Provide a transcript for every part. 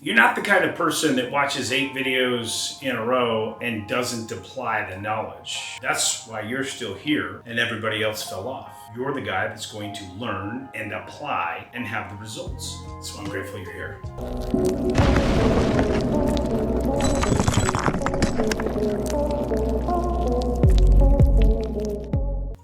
You're not the kind of person that watches 8 videos in a row and doesn't apply the knowledge. That's why you're still here and everybody else fell off. You're the guy that's going to learn and apply and have the results. So I'm grateful you're here.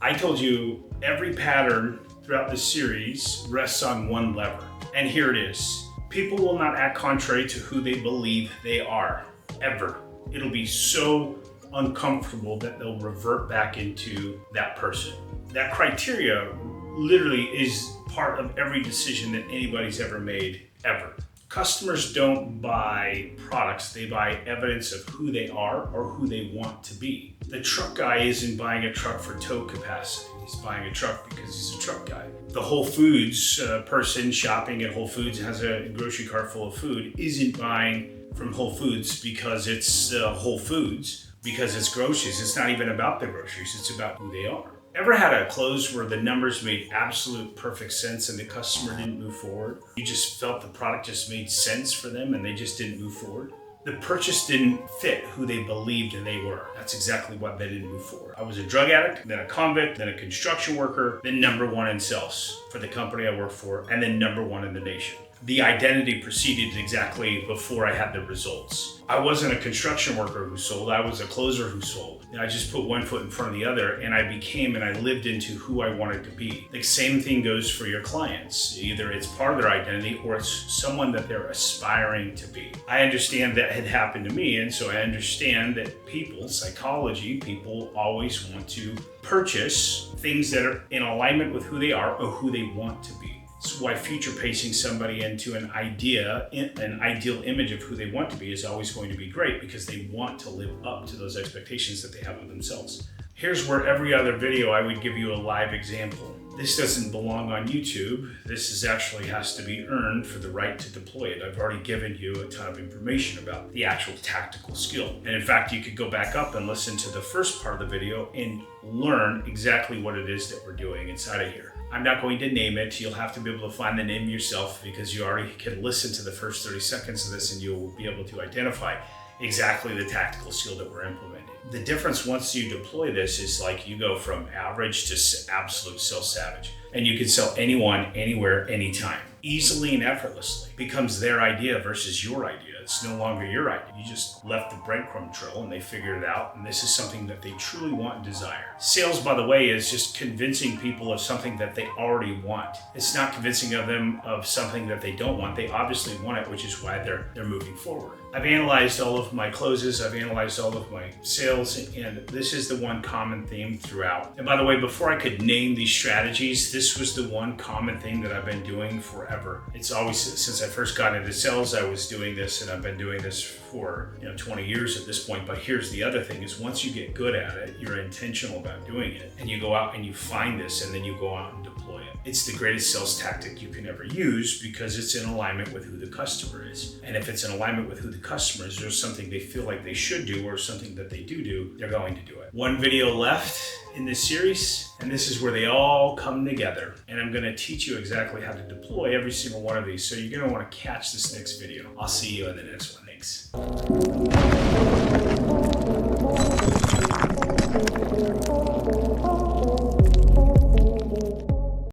I told you every pattern throughout this series rests on one lever. And here it is. People will not act contrary to who they believe they are, ever. It'll be so uncomfortable that they'll revert back into that person. That criteria literally is part of every decision that anybody's ever made, ever. Customers don't buy products, they buy evidence of who they are or who they want to be. The truck guy isn't buying a truck for tow capacity. He's buying a truck because he's a truck guy. The Whole Foods person shopping at Whole Foods has a grocery cart full of food isn't buying from Whole Foods because it's Whole Foods, because it's groceries. It's not even about the groceries, it's about who they are. Ever had a close where the numbers made absolute perfect sense and the customer didn't move forward? You just felt the product just made sense for them and they just didn't move forward? The purchase didn't fit who they believed and they were. That's exactly why they didn't move forward. I was a drug addict, then a convict, then a construction worker, then #1 in sales for the company I worked for, and then #1 in the nation. The identity proceeded exactly before I had the results. I wasn't a construction worker who sold, I was a closer who sold. And I just put one foot in front of the other and I became and I lived into who I wanted to be. The same thing goes for your clients. Either it's part of their identity or it's someone that they're aspiring to be. I understand that had happened to me, and so I understand that people, psychology, people always want to purchase things that are in alignment with who they are or who they want to be. That's why future pacing somebody into an ideal image of who they want to be is always going to be great, because they want to live up to those expectations that they have of themselves. Here's where every other video I would give you a live example. This doesn't belong on YouTube. This actually has to be earned for the right to deploy it. I've already given you a ton of information about the actual tactical skill. And in fact, you could go back up and listen to the first part of the video and learn exactly what it is that we're doing inside of here. I'm not going to name it. You'll have to be able to find the name yourself, because you already can listen to the first 30 seconds of this and you'll be able to identify exactly the tactical skill that we're implementing. The difference once you deploy this is like you go from average to absolute sales savage, and you can sell anyone, anywhere, anytime, easily and effortlessly. It becomes their idea versus your idea. It's no longer your idea. You just left the breadcrumb trail and they figured it out, and this is something that they truly want and desire. Sales, by the way, is just convincing people of something that they already want. It's not convincing of them of something that they don't want. They obviously want it, which is why they're moving forward. I've analyzed all of my closes, I've analyzed all of my sales, and this is the one common theme throughout. And by the way, before I could name these strategies, this was the one common thing that I've been doing forever. It's always, since I first got into sales, I was doing this, and I've been doing this for 20 years at this point. But here's the other thing, is once you get good at it, you're intentional about doing it, and you go out and you find this, and then you go out and deploy it. It's the greatest sales tactic you can ever use, because it's in alignment with who the customer is. And if it's in alignment with who the customer is, there's something they feel like they should do or something that they do, they're going to do it. One video left in this series, and this is where they all come together. And I'm gonna teach you exactly how to deploy every single one of these. So you're gonna wanna catch this next video. I'll see you in the next one. Thanks.